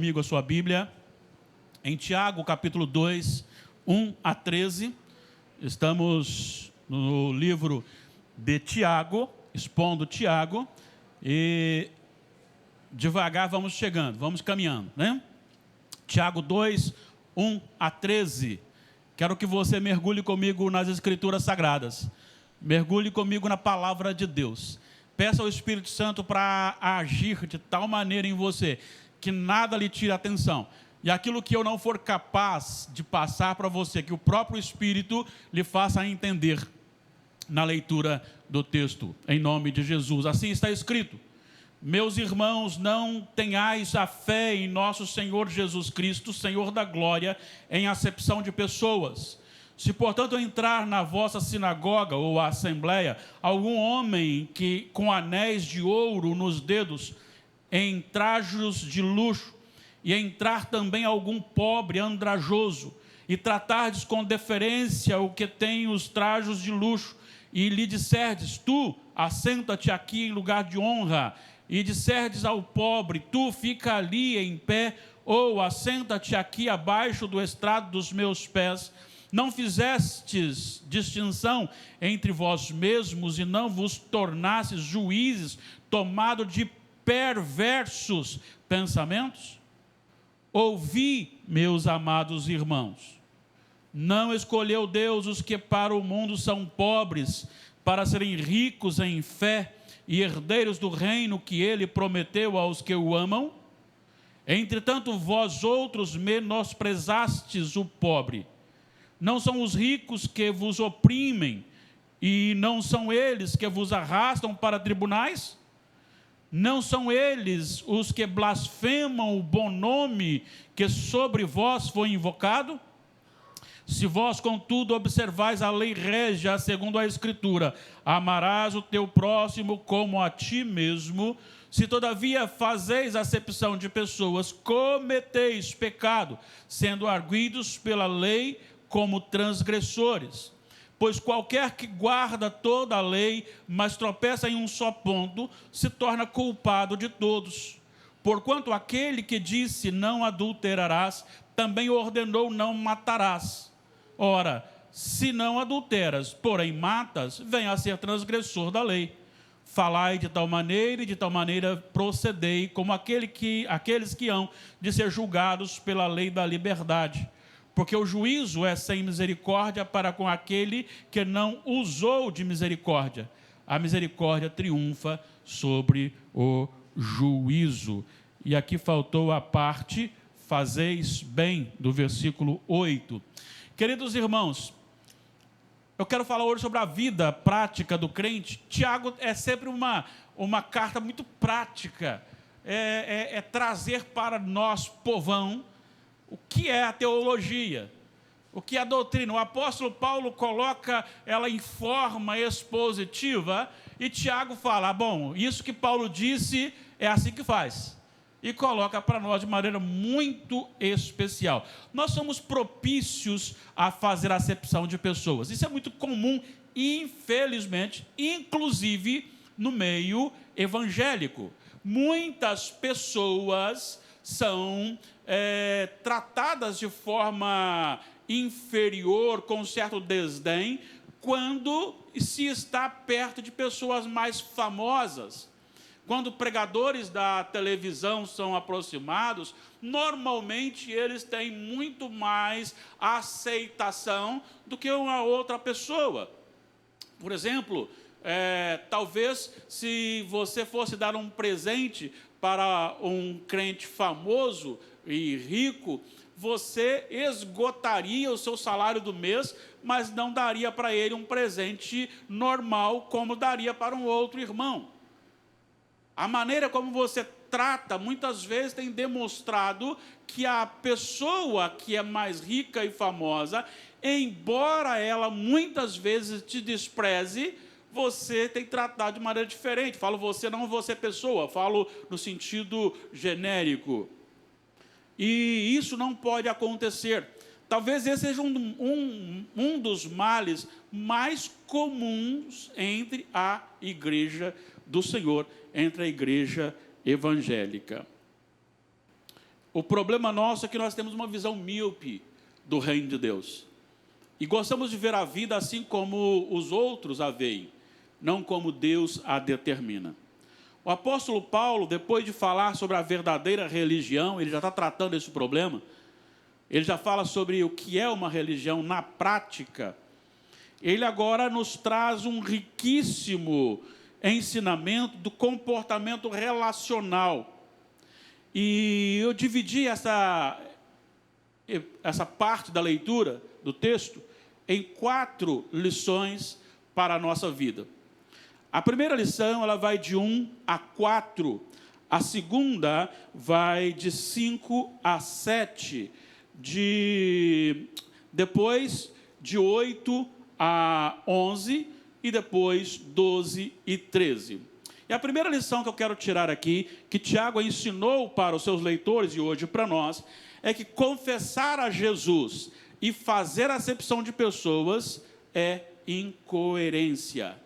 Comigo a sua Bíblia, em Tiago, capítulo 2, 1 a 13. Estamos no livro de Tiago, expondo Tiago, e devagar vamos chegando, vamos caminhando, né? Tiago 2, 1 a 13. Quero que você mergulhe comigo nas Escrituras Sagradas. Mergulhe comigo na Palavra de Deus. Peça ao Espírito Santo para agir de tal maneira em você que nada lhe tire a atenção. E aquilo que eu não for capaz de passar para você, que o próprio Espírito lhe faça entender na leitura do texto, em nome de Jesus. Assim está escrito: meus irmãos, não tenhais a fé em nosso Senhor Jesus Cristo, Senhor da glória, em acepção de pessoas. Se, portanto, entrar na vossa sinagoga ou assembleia algum homem que com anéis de ouro nos dedos, em trajos de luxo, e entrar também algum pobre andrajoso, e tratardes com deferência o que tem os trajos de luxo, e lhe disserdes: tu, assenta-te aqui em lugar de honra, e disserdes ao pobre: tu, fica ali em pé, ou assenta-te aqui abaixo do estrado dos meus pés, não fizestes distinção entre vós mesmos, e não vos tornastes juízes, tomado de perversos pensamentos? Ouvi, meus amados irmãos, não escolheu Deus os que para o mundo são pobres, para serem ricos em fé e herdeiros do reino que ele prometeu aos que o amam? Entretanto, vós outros menosprezastes o pobre. Não são os ricos que vos oprimem, e não são eles que vos arrastam para tribunais? Não são eles os que blasfemam o bom nome que sobre vós foi invocado? Se vós, contudo, observais a lei régia segundo a Escritura: amarás o teu próximo como a ti mesmo, se todavia fazeis acepção de pessoas, cometeis pecado, sendo arguidos pela lei como transgressores. Pois qualquer que guarda toda a lei, mas tropeça em um só ponto, se torna culpado de todos. Porquanto aquele que disse: não adulterarás, também ordenou: não matarás. Ora, se não adulteras, porém matas, vem a ser transgressor da lei. Falai de tal maneira, e de tal maneira procedei, como aqueles que hão de ser julgados pela lei da liberdade. Porque o juízo é sem misericórdia para com aquele que não usou de misericórdia. A misericórdia triunfa sobre o juízo. E aqui faltou a parte: fazeis bem, do versículo 8. Queridos irmãos, eu quero falar hoje sobre a vida prática do crente. Tiago é sempre uma carta muito prática. É trazer para nós, povão, o que é a teologia, o que é a doutrina. O apóstolo Paulo coloca ela em forma expositiva, e Tiago fala: bom, isso que Paulo disse é assim que faz. E coloca para nós de maneira muito especial. Nós somos propícios a fazer acepção de pessoas. Isso é muito comum, infelizmente, inclusive no meio evangélico. Muitas pessoas são tratadas de forma inferior, com certo desdém, quando se está perto de pessoas mais famosas. Quando pregadores da televisão são aproximados, normalmente eles têm muito mais aceitação do que uma outra pessoa. Por exemplo, talvez se você fosse dar um presente para um crente famoso e rico, você esgotaria o seu salário do mês, mas não daria para ele um presente normal como daria para um outro irmão. A maneira como você trata, muitas vezes, tem demonstrado que a pessoa que é mais rica e famosa, embora ela muitas vezes te despreze, você tem tratado de maneira diferente. Falo você, não você pessoa, falo no sentido genérico. E isso não pode acontecer. Talvez esse seja um dos males mais comuns entre a igreja do Senhor, entre a igreja evangélica. O problema nosso é que nós temos uma visão míope do reino de Deus. E gostamos de ver a vida assim como os outros a veem, não como Deus a determina. O apóstolo Paulo, depois de falar sobre a verdadeira religião, ele já está tratando esse problema, ele já fala sobre o que é uma religião na prática. Ele agora nos traz um riquíssimo ensinamento do comportamento relacional. E eu dividi essa parte da leitura do texto em 4 lições para a nossa vida. A primeira lição, ela vai de 1 a 4. A segunda vai de 5 a 7. Depois de 8 a 11 e depois 12 e 13. E a primeira lição que eu quero tirar aqui, que Tiago ensinou para os seus leitores e hoje para nós, é que confessar a Jesus e fazer acepção de pessoas é incoerência.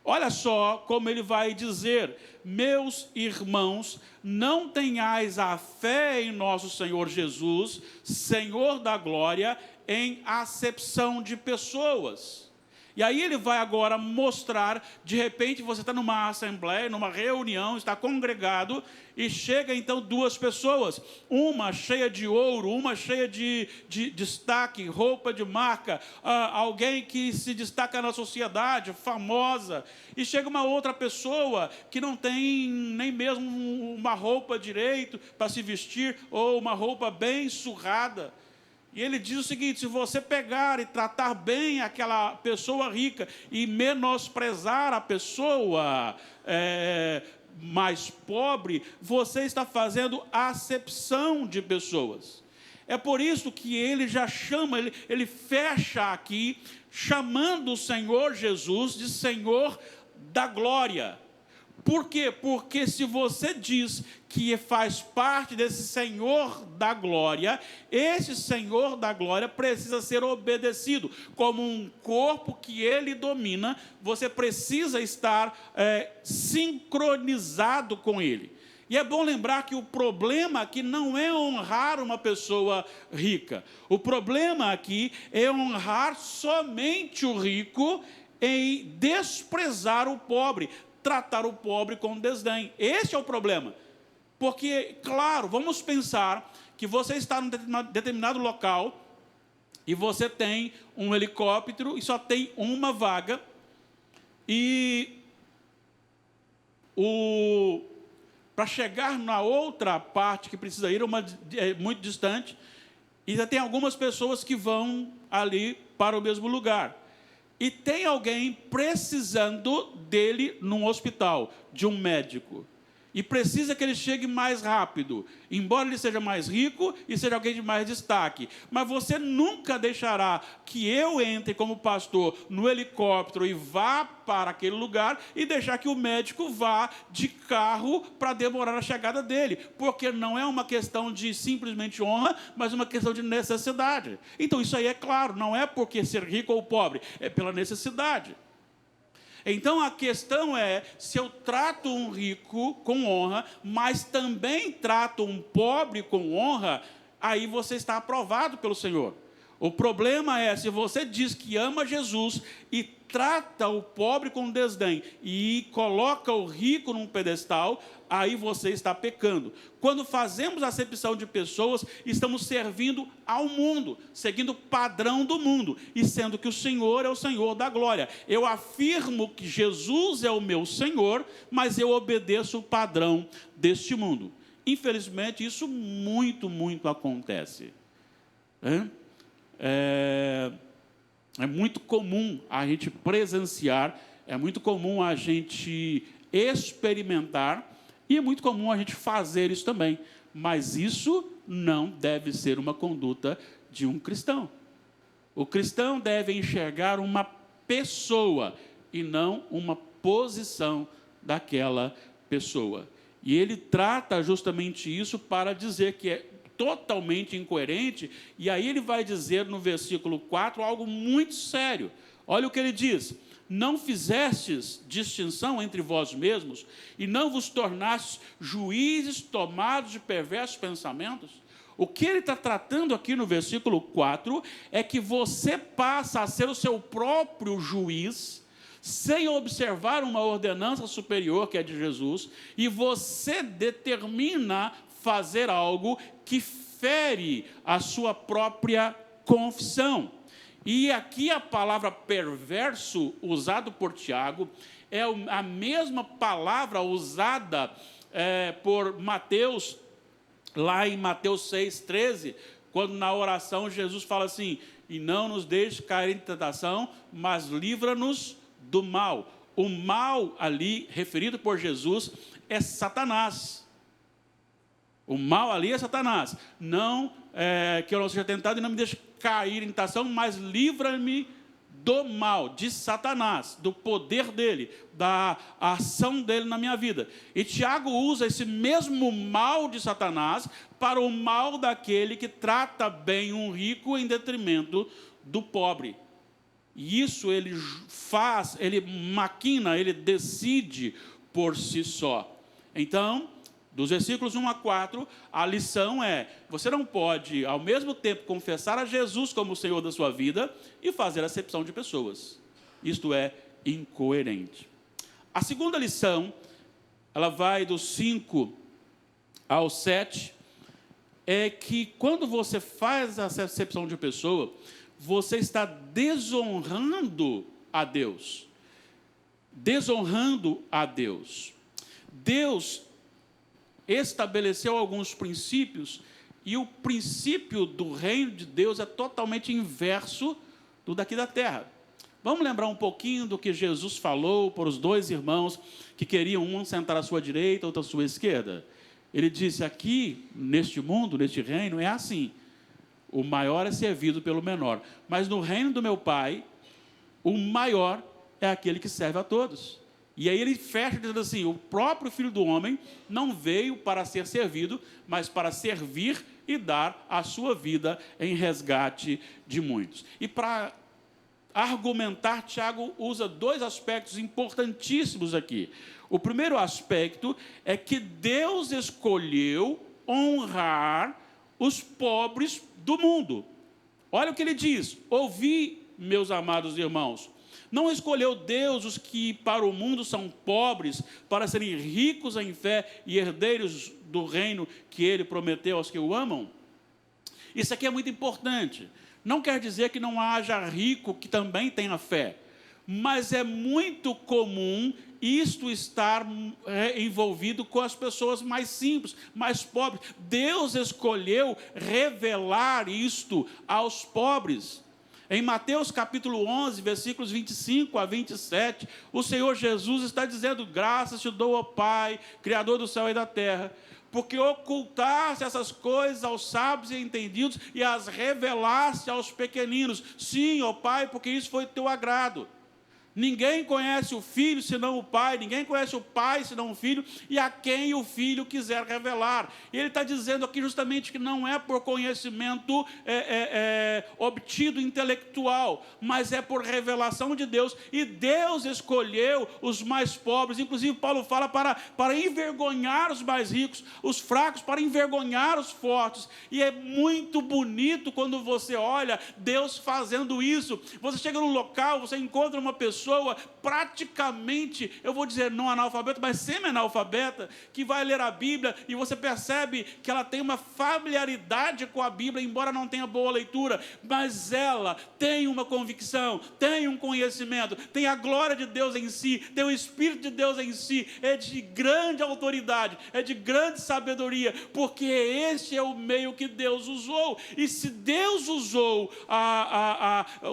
Olha só como ele vai dizer: meus irmãos, não tenhais a fé em nosso Senhor Jesus, Senhor da glória, em acepção de pessoas. E aí ele vai agora mostrar, de repente você está numa assembleia, numa reunião, está congregado, e chega então 2 pessoas, uma cheia de ouro, uma cheia de destaque, roupa de marca, alguém que se destaca na sociedade, famosa, e chega uma outra pessoa que não tem nem mesmo uma roupa direito para se vestir, ou uma roupa bem surrada. E ele diz o seguinte: se você pegar e tratar bem aquela pessoa rica e menosprezar a pessoa mais pobre, você está fazendo acepção de pessoas. É por isso que ele já chama, ele fecha aqui, chamando o Senhor Jesus de Senhor da glória. Por quê? Porque se você diz que faz parte desse Senhor da glória, esse Senhor da glória precisa ser obedecido. Como um corpo que ele domina, você precisa estar sincronizado com ele. E é bom lembrar que o problema aqui não é honrar uma pessoa rica. O problema aqui é honrar somente o rico e desprezar o pobre, tratar o pobre com desdém. Esse é o problema. Porque, claro, vamos pensar que você está num determinado local e você tem um helicóptero e só tem uma vaga e para chegar na outra parte que precisa ir, é muito distante, e já tem algumas pessoas que vão ali para o mesmo lugar. E tem alguém precisando dele num hospital, de um médico. E precisa que ele chegue mais rápido, embora ele seja mais rico e seja alguém de mais destaque. Mas você nunca deixará que eu entre como pastor no helicóptero e vá para aquele lugar e deixar que o médico vá de carro para demorar a chegada dele. Porque não é uma questão de simplesmente honra, mas uma questão de necessidade. Então isso aí é claro, não é porque ser rico ou pobre, é pela necessidade. Então a questão é, se eu trato um rico com honra, mas também trato um pobre com honra, aí você está aprovado pelo Senhor. O problema é, se você diz que ama Jesus e trata o pobre com desdém e coloca o rico num pedestal, aí você está pecando. Quando fazemos acepção de pessoas, estamos servindo ao mundo, seguindo o padrão do mundo, e sendo que o Senhor é o Senhor da glória. Eu afirmo que Jesus é o meu Senhor, mas eu obedeço o padrão deste mundo. Infelizmente, isso muito acontece. É muito comum a gente presenciar, é muito comum a gente experimentar, e é muito comum a gente fazer isso também. Mas isso não deve ser uma conduta de um cristão. O cristão deve enxergar uma pessoa e não uma posição daquela pessoa. E ele trata justamente isso para dizer que é totalmente incoerente, e aí ele vai dizer no versículo 4 algo muito sério. Olha o que ele diz: não fizestes distinção entre vós mesmos, e não vos tornastes juízes tomados de perversos pensamentos? O que ele está tratando aqui no versículo 4 é que você passa a ser o seu próprio juiz, sem observar uma ordenança superior, que é de Jesus, e você determina fazer algo que fere a sua própria confissão. E aqui a palavra perverso, usado por Tiago, é a mesma palavra usada por Mateus, lá em Mateus 6,13, quando na oração Jesus fala assim: e não nos deixe cair em tentação, mas livra-nos do mal. O mal ali, referido por Jesus, é Satanás. O mal ali é Satanás. Não que eu não seja tentado e não me deixe cair em tentação, mas livra-me do mal, de Satanás, do poder dele, da ação dele na minha vida. E Tiago usa esse mesmo mal de Satanás para o mal daquele que trata bem um rico em detrimento do pobre. E isso ele faz, ele maquina, ele decide por si só. Então, dos versículos 1 a 4, a lição é: você não pode, ao mesmo tempo, confessar a Jesus como o Senhor da sua vida e fazer acepção de pessoas. Isto é incoerente. A segunda lição, ela vai do 5 ao 7, é que quando você faz a acepção de pessoa, você está desonrando a Deus. Desonrando a Deus. Deus estabeleceu alguns princípios, e o princípio do reino de Deus é totalmente inverso do daqui da terra. Vamos lembrar um pouquinho do que Jesus falou para os dois irmãos que queriam um sentar à sua direita, outro à sua esquerda. Ele disse: aqui, neste mundo, neste reino, é assim: o maior é servido pelo menor, mas no reino do meu Pai, o maior é aquele que serve a todos. E aí ele fecha dizendo assim: o próprio Filho do Homem não veio para ser servido, mas para servir e dar a sua vida em resgate de muitos. E para argumentar, Tiago usa dois aspectos importantíssimos aqui. O primeiro aspecto é que Deus escolheu honrar os pobres do mundo. Olha o que ele diz: ouvi, meus amados irmãos. Não escolheu Deus os que para o mundo são pobres, para serem ricos em fé e herdeiros do reino que ele prometeu aos que o amam? Isso aqui é muito importante. Não quer dizer que não haja rico que também tenha fé, mas é muito comum isto estar envolvido com as pessoas mais simples, mais pobres. Deus escolheu revelar isto aos pobres. Em Mateus capítulo 11, versículos 25 a 27, o Senhor Jesus está dizendo: graças te dou, ó Pai, Criador do céu e da terra, porque ocultaste essas coisas aos sábios e entendidos e as revelaste aos pequeninos. Sim, ó Pai, porque isso foi teu agrado. Ninguém conhece o Filho senão o Pai, ninguém conhece o Pai senão o Filho, e a quem o Filho quiser revelar. E ele está dizendo aqui justamente que não é por conhecimento obtido intelectual, mas é por revelação de Deus, e Deus escolheu os mais pobres. Inclusive Paulo fala para envergonhar os mais ricos, os fracos para envergonhar os fortes, e é muito bonito quando você olha Deus fazendo isso. Você chega num local, você encontra uma pessoa praticamente, eu vou dizer não analfabeta, mas semi-analfabeta, que vai ler a Bíblia, e você percebe que ela tem uma familiaridade com a Bíblia, embora não tenha boa leitura, mas ela tem uma convicção, tem um conhecimento, tem a glória de Deus em si, tem o Espírito de Deus em si, é de grande autoridade, é de grande sabedoria, porque este é o meio que Deus usou. E se Deus usou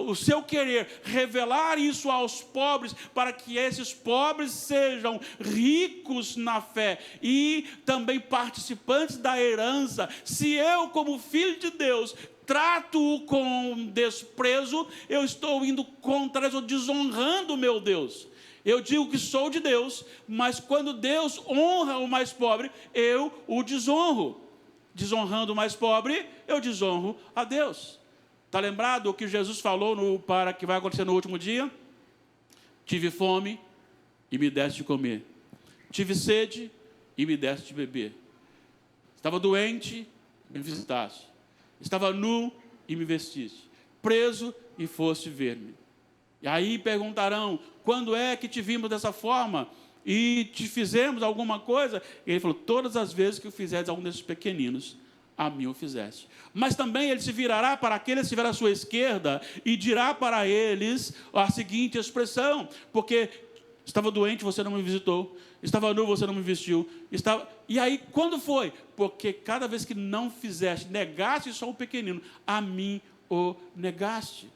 o seu querer revelar isso aos pobres, para que esses pobres sejam ricos na fé e também participantes da herança, se eu, como filho de Deus, trato-o com desprezo, eu estou indo contra, eu estou desonrando o meu Deus. Eu digo que sou de Deus, mas quando Deus honra o mais pobre, eu o desonro. Desonrando o mais pobre, eu desonro a Deus. Está lembrado o que Jesus falou para que vai acontecer no último dia? Tive fome e me deste de comer. Tive sede e me deste de beber. Estava doente e me visitaste. Estava nu e me vestiste. Preso e foste ver-me. E aí perguntarão, quando é que te vimos dessa forma e te fizemos alguma coisa? E ele falou, todas as vezes que o fizeres a algum desses pequeninos, a mim o fizeste. Mas também ele se virará para aqueles que estiverem à sua esquerda e dirá para eles a seguinte expressão, porque estava doente, você não me visitou, estava nu, você não me vestiu, e aí quando foi? Porque cada vez que não fizeste, negaste só o pequenino, a mim o negaste.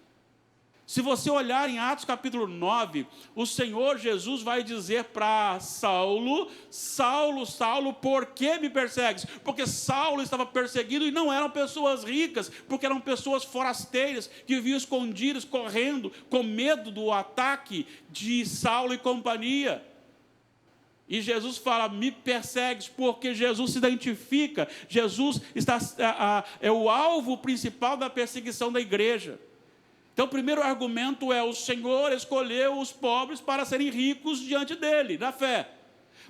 Se você olhar em Atos capítulo 9, o Senhor Jesus vai dizer para Saulo, Saulo, Saulo, por que me persegues? Porque Saulo estava perseguido e não eram pessoas ricas, porque eram pessoas forasteiras, que viviam escondidas, correndo, com medo do ataque de Saulo e companhia. E Jesus fala, me persegues, porque Jesus se identifica, Jesus é o alvo principal da perseguição da igreja. Então, o primeiro argumento é, o Senhor escolheu os pobres para serem ricos diante dele, na fé.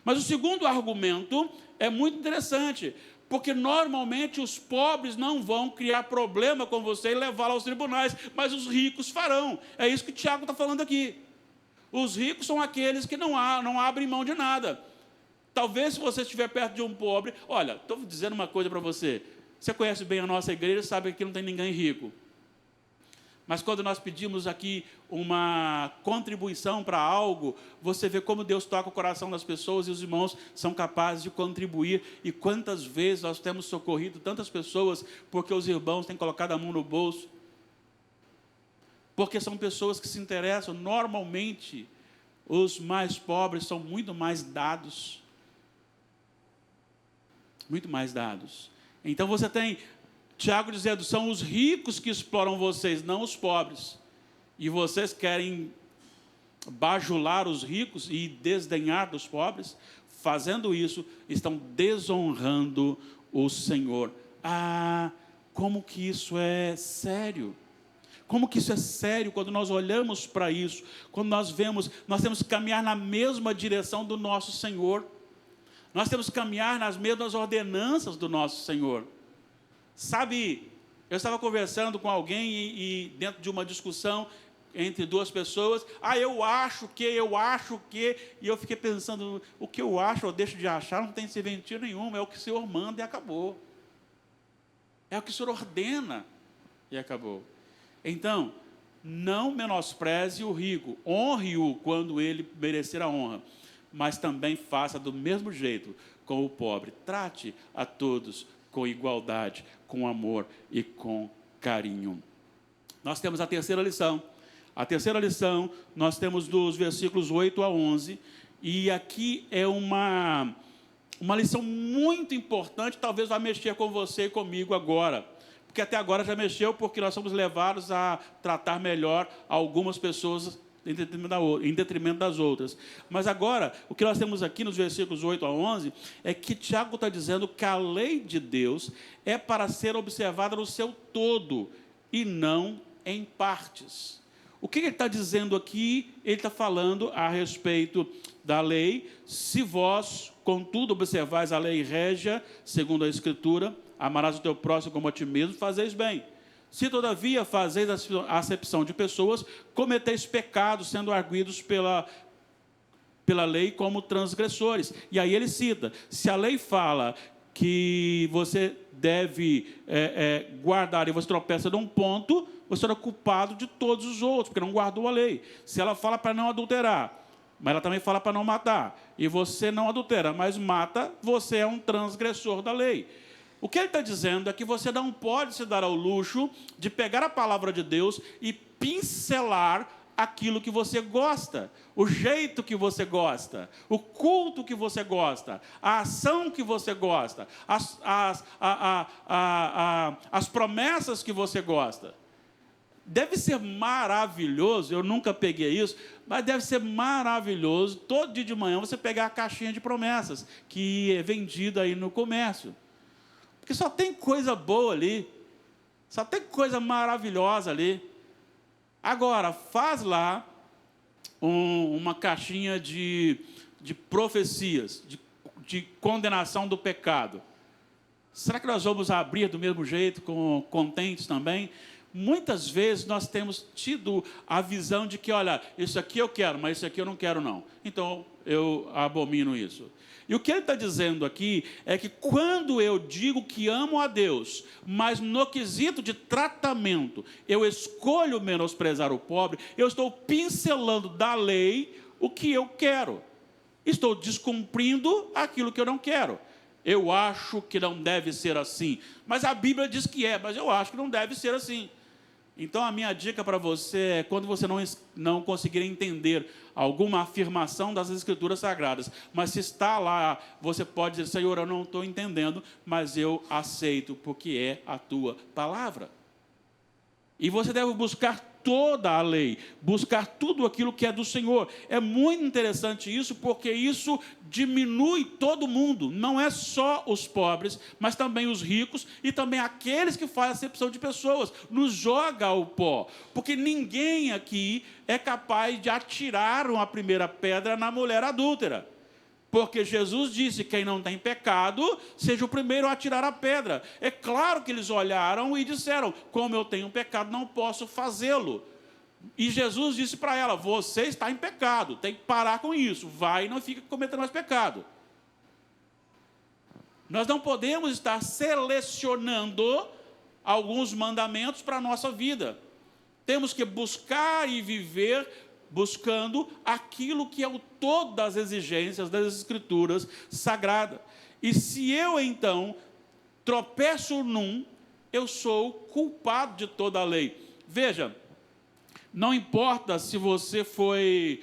Mas o segundo argumento é muito interessante, porque normalmente os pobres não vão criar problema com você e levá-lo aos tribunais, mas os ricos farão. É isso que Tiago está falando aqui. Os ricos são aqueles que não abrem mão de nada. Talvez se você estiver perto de um pobre, olha, estou dizendo uma coisa para você, você conhece bem a nossa igreja, sabe que aqui não tem ninguém rico. Mas quando nós pedimos aqui uma contribuição para algo, você vê como Deus toca o coração das pessoas e os irmãos são capazes de contribuir. E quantas vezes nós temos socorrido tantas pessoas porque os irmãos têm colocado a mão no bolso. Porque são pessoas que se interessam. Normalmente, os mais pobres são muito mais dados. Muito mais dados. Então você tem Tiago dizendo, são os ricos que exploram vocês, não os pobres. E vocês querem bajular os ricos e desdenhar dos pobres? Fazendo isso, estão desonrando o Senhor. Ah, como que isso é sério? Como que isso é sério quando nós olhamos para isso? Quando nós vemos, nós temos que caminhar na mesma direção do nosso Senhor. Nós temos que caminhar nas mesmas ordenanças do nosso Senhor. Sabe, eu estava conversando com alguém e dentro de uma discussão entre duas pessoas, eu acho que, e eu fiquei pensando, o que eu acho ou deixo de achar não tem serventia nenhuma, é o que o Senhor manda e acabou. É o que o Senhor ordena e acabou. Então, não menospreze o rico, honre-o quando ele merecer a honra, mas também faça do mesmo jeito com o pobre. Trate a todos com igualdade, com amor e com carinho. Nós temos a terceira lição. A terceira lição, nós temos dos versículos 8 a 11, e aqui é uma lição muito importante, talvez vai mexer com você e comigo agora, porque até agora já mexeu, porque nós somos levados a tratar melhor algumas pessoas em detrimento das outras. Mas agora, o que nós temos aqui nos versículos 8 a 11, é que Tiago está dizendo que a lei de Deus é para ser observada no seu todo, e não em partes. O que ele está dizendo aqui? Ele está falando a respeito da lei. Se vós, contudo, observais a lei régia, segundo a Escritura, amarás o teu próximo como a ti mesmo, fazeis bem. Se, todavia, fazeis a acepção de pessoas, cometeis pecados, sendo arguidos pela lei como transgressores. E aí ele cita, se a lei fala que você deve guardar e você tropeça num ponto, você é culpado de todos os outros, porque não guardou a lei. Se ela fala para não adulterar, mas ela também fala para não matar, e você não adultera, mas mata, você é um transgressor da lei. O que ele está dizendo é que você não pode se dar ao luxo de pegar a palavra de Deus e pincelar aquilo que você gosta, o jeito que você gosta, o culto que você gosta, a ação que você gosta, as promessas que você gosta. Deve ser maravilhoso, eu nunca peguei isso, mas deve ser maravilhoso, todo dia de manhã, você pegar a caixinha de promessas, que é vendida aí no comércio. Porque só tem coisa boa ali, só tem coisa maravilhosa ali. Agora, faz lá uma caixinha de profecias, de condenação do pecado. Será que nós vamos abrir do mesmo jeito, contentes também? Muitas vezes nós temos tido a visão de que, olha, isso aqui eu quero, mas isso aqui eu não quero não. Então, eu abomino isso. E o que ele está dizendo aqui é que quando eu digo que amo a Deus, mas no quesito de tratamento, eu escolho menosprezar o pobre, eu estou pincelando da lei o que eu quero. Estou descumprindo aquilo que eu não quero. Eu acho que não deve ser assim, mas a Bíblia diz que é, mas eu acho que não deve ser assim. Então, a minha dica para você é, quando você não conseguir entender alguma afirmação das Escrituras Sagradas, mas se está lá, você pode dizer, Senhor, eu não estou entendendo, mas eu aceito, porque é a tua palavra. E você deve buscar toda a lei, buscar tudo aquilo que é do Senhor. É muito interessante isso, porque isso diminui todo mundo, não é só os pobres, mas também os ricos e também aqueles que fazem acepção de pessoas, nos joga ao pó, porque ninguém aqui é capaz de atirar uma primeira pedra na mulher adúltera. Porque Jesus disse, quem não tem pecado, seja o primeiro a atirar a pedra. É claro que eles olharam e disseram, como eu tenho pecado, não posso fazê-lo. E Jesus disse para ela, você está em pecado, tem que parar com isso, vai e não fica cometendo mais pecado. Nós não podemos estar selecionando alguns mandamentos para a nossa vida. Temos que buscar e viver buscando aquilo que é o todo das exigências das Escrituras Sagradas. E se eu, então, tropeço num, eu sou culpado de toda a lei. Veja, não importa se você foi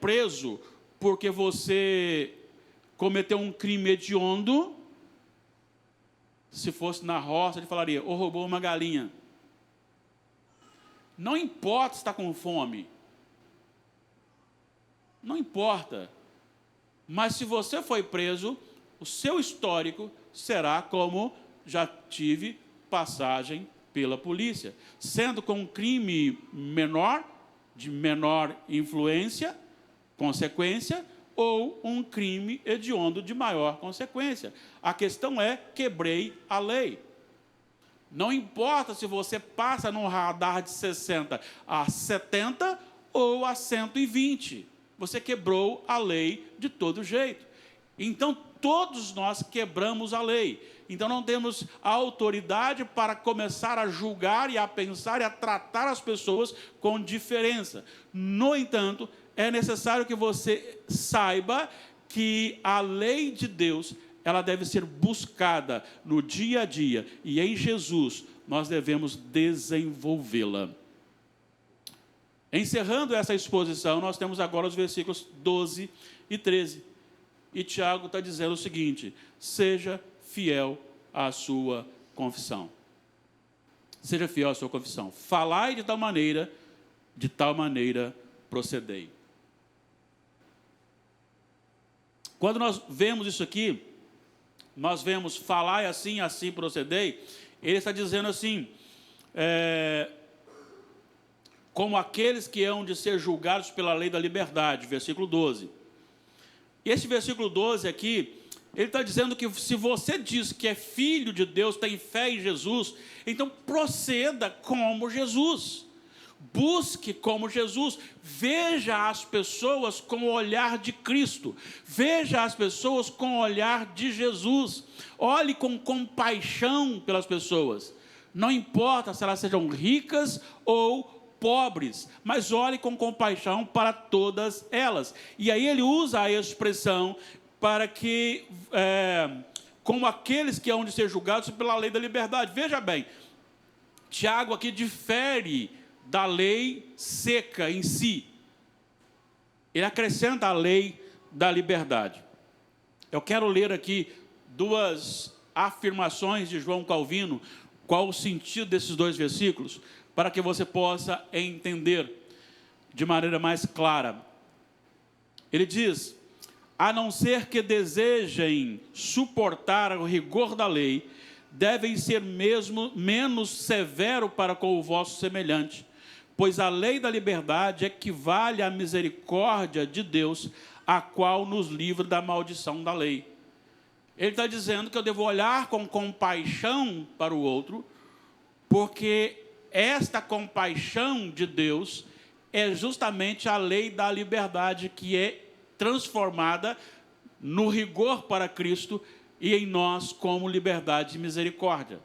preso porque você cometeu um crime hediondo, se fosse na roça, ele falaria, ou roubou uma galinha. Não importa se está com fome. Não importa, mas se você foi preso, o seu histórico será como já tive passagem pela polícia, sendo com um crime menor, de menor influência, consequência, ou um crime hediondo de maior consequência. A questão é, quebrei a lei. Não importa se você passa num radar de 60 a 70 ou a 120. Você quebrou a lei de todo jeito. Então, todos nós quebramos a lei. Então, não temos a autoridade para começar a julgar e a pensar e a tratar as pessoas com diferença. No entanto, é necessário que você saiba que a lei de Deus, ela deve ser buscada no dia a dia. E em Jesus, nós devemos desenvolvê-la. Encerrando essa exposição, nós temos agora os versículos 12 e 13. E Tiago está dizendo o seguinte, seja fiel à sua confissão. Seja fiel à sua confissão. Falai de tal maneira procedei. Quando nós vemos isso aqui, nós vemos falai assim, assim procedei, ele está dizendo assim, como aqueles que hão de ser julgados pela lei da liberdade, versículo 12. E esse versículo 12 aqui, ele está dizendo que se você diz que é filho de Deus, tem fé em Jesus, então proceda como Jesus. Busque como Jesus. Veja as pessoas com o olhar de Cristo. Veja as pessoas com o olhar de Jesus. Olhe com compaixão pelas pessoas. Não importa se elas sejam ricas ou pobres, mas olhe com compaixão para todas elas. E aí ele usa a expressão para que, como aqueles que hão de ser julgados pela lei da liberdade. Veja bem, Tiago aqui difere da lei seca em si. Ele acrescenta a lei da liberdade. Eu quero ler aqui duas afirmações de João Calvino, qual o sentido desses dois versículos, para que você possa entender de maneira mais clara. Ele diz, a não ser que desejem suportar o rigor da lei, devem ser mesmo menos severo para com o vosso semelhante, pois a lei da liberdade equivale à misericórdia de Deus, a qual nos livra da maldição da lei. Ele está dizendo que eu devo olhar com compaixão para o outro, porque esta compaixão de Deus é justamente a lei da liberdade que é transformada no rigor para Cristo e em nós como liberdade e misericórdia.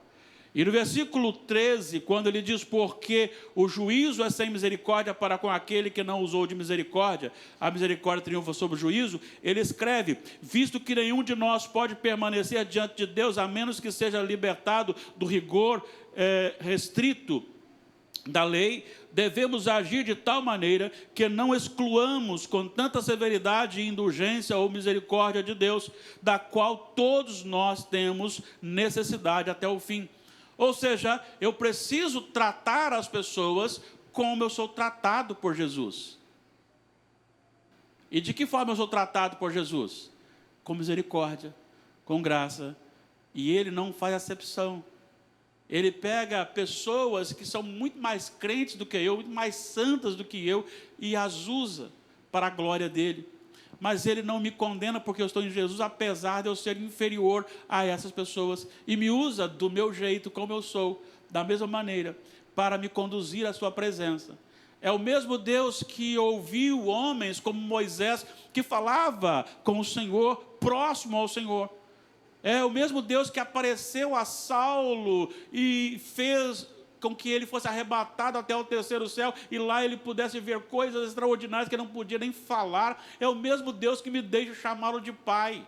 E no versículo 13, quando ele diz, porque o juízo é sem misericórdia para com aquele que não usou de misericórdia, a misericórdia triunfa sobre o juízo, ele escreve, visto que nenhum de nós pode permanecer diante de Deus, a menos que seja libertado do rigor restrito da lei, devemos agir de tal maneira que não excluamos com tanta severidade e indulgência ou misericórdia de Deus, da qual todos nós temos necessidade até o fim. Ou seja, eu preciso tratar as pessoas como eu sou tratado por Jesus. E de que forma eu sou tratado por Jesus? Com misericórdia, com graça. E Ele não faz acepção. Ele pega pessoas que são muito mais crentes do que eu, muito mais santas do que eu, e as usa para a glória dEle. Mas Ele não me condena porque eu estou em Jesus, apesar de eu ser inferior a essas pessoas. E me usa do meu jeito, como eu sou, da mesma maneira, para me conduzir à sua presença. É o mesmo Deus que ouviu homens como Moisés, que falava com o Senhor, próximo ao Senhor. É o mesmo Deus que apareceu a Saulo e fez com que ele fosse arrebatado até o terceiro céu, e lá ele pudesse ver coisas extraordinárias que ele não podia nem falar. É o mesmo Deus que me deixa chamá-lo de Pai.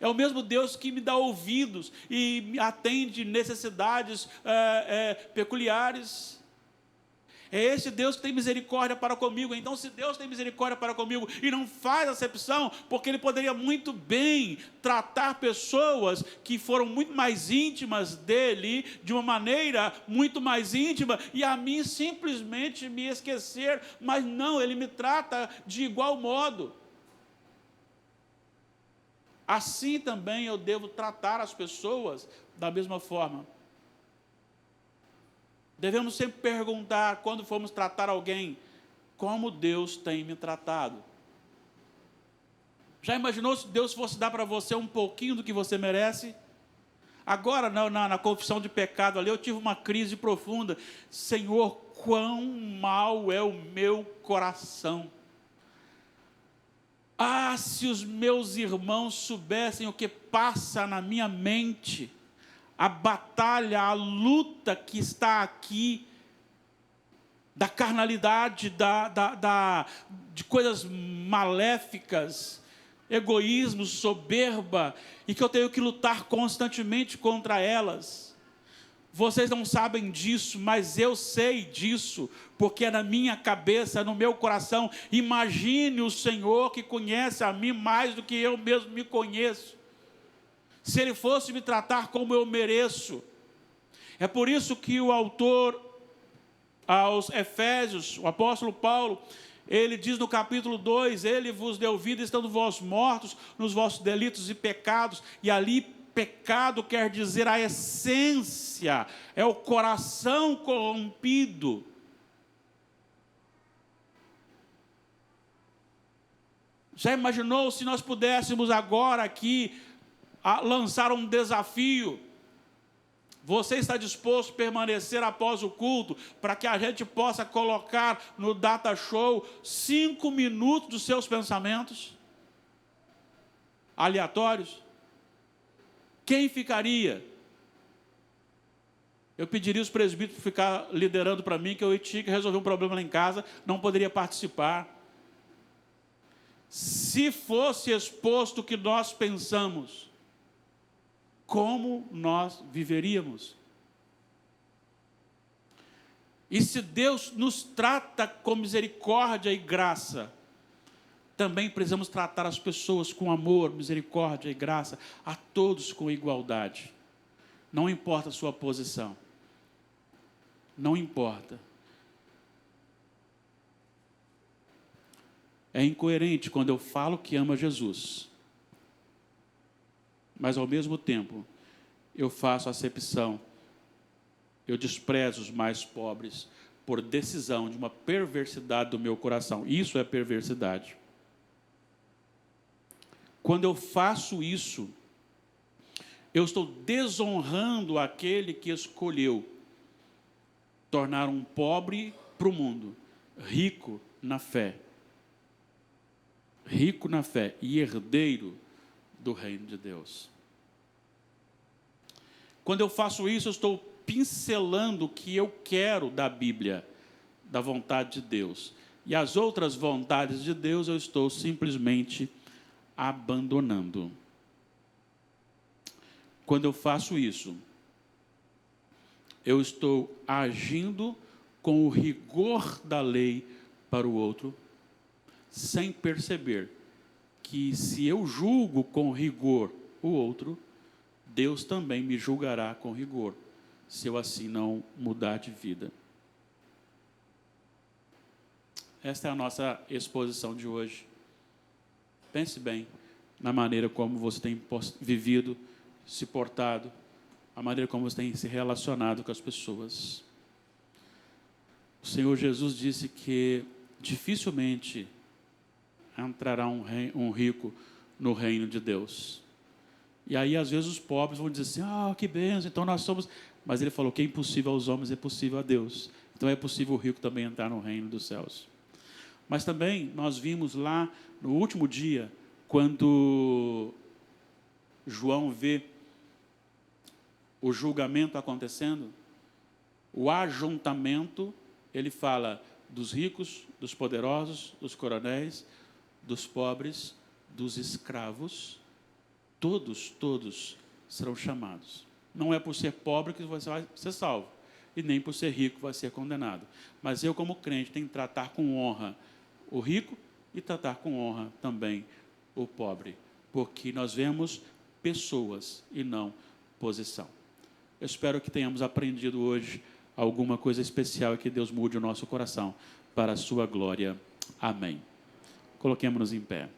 É o mesmo Deus que me dá ouvidos e me atende necessidades peculiares. É esse Deus que tem misericórdia para comigo. Então, se Deus tem misericórdia para comigo e não faz acepção, porque Ele poderia muito bem tratar pessoas que foram muito mais íntimas dEle, de uma maneira muito mais íntima, e a mim simplesmente me esquecer, mas não, Ele me trata de igual modo. Assim também eu devo tratar as pessoas da mesma forma. Devemos sempre perguntar, quando formos tratar alguém, como Deus tem me tratado? Já imaginou se Deus fosse dar para você um pouquinho do que você merece? Agora, na confissão de pecado ali, eu tive uma crise profunda. Senhor, quão mau é o meu coração. Ah, se os meus irmãos soubessem o que passa na minha mente, a batalha, a luta que está aqui, da carnalidade, de coisas maléficas, egoísmo, soberba, e que eu tenho que lutar constantemente contra elas. Vocês não sabem disso, mas eu sei disso, porque é na minha cabeça, no meu coração. Imagine o Senhor que conhece a mim mais do que eu mesmo me conheço. Se Ele fosse me tratar como eu mereço. É por isso que o autor aos Efésios, o apóstolo Paulo, ele diz no capítulo 2, Ele vos deu vida estando vós mortos nos vossos delitos e pecados, e ali pecado quer dizer a essência, é o coração corrompido. Já imaginou se nós pudéssemos agora aqui lançar um desafio? Você está disposto a permanecer após o culto para que a gente possa colocar no Data Show 5 minutos dos seus pensamentos aleatórios? Quem ficaria? Eu pediria os presbíteros para ficar liderando para mim, que eu tinha que resolver um problema lá em casa, não poderia participar. Se fosse exposto o que nós pensamos, como nós viveríamos? E se Deus nos trata com misericórdia e graça, também precisamos tratar as pessoas com amor, misericórdia e graça, a todos com igualdade. Não importa a sua posição. Não importa. É incoerente quando eu falo que amo a Jesus, mas ao mesmo tempo eu faço acepção, eu desprezo os mais pobres, por decisão de uma perversidade do meu coração. Isso é perversidade. Quando eu faço isso, eu estou desonrando aquele que escolheu tornar um pobre para o mundo rico na fé. Rico na fé e herdeiro do reino de Deus. Quando eu faço isso, eu estou pincelando o que eu quero da Bíblia, da vontade de Deus. E as outras vontades de Deus eu estou simplesmente abandonando. Quando eu faço isso, eu estou agindo com o rigor da lei para o outro, sem perceber que se eu julgo com rigor o outro, Deus também me julgará com rigor, se eu assim não mudar de vida. Esta é a nossa exposição de hoje. Pense bem na maneira como você tem vivido, se portado, a maneira como você tem se relacionado com as pessoas. O Senhor Jesus disse que dificilmente entrará um rico no reino de Deus. E aí, às vezes, os pobres vão dizer assim, que bênção, então nós somos... Mas ele falou que é impossível aos homens, é possível a Deus. Então é possível o rico também entrar no reino dos céus. Mas também nós vimos lá no último dia, quando João vê o julgamento acontecendo, o ajuntamento, ele fala dos ricos, dos poderosos, dos coronéis, dos pobres, dos escravos, todos serão chamados. Não é por ser pobre que você vai ser salvo, e nem por ser rico vai ser condenado. Mas eu, como crente, tenho que tratar com honra o rico e tratar com honra também o pobre, porque nós vemos pessoas e não posição. Eu espero que tenhamos aprendido hoje alguma coisa especial e que Deus mude o nosso coração para a sua glória. Amém. Coloquemos-nos em pé.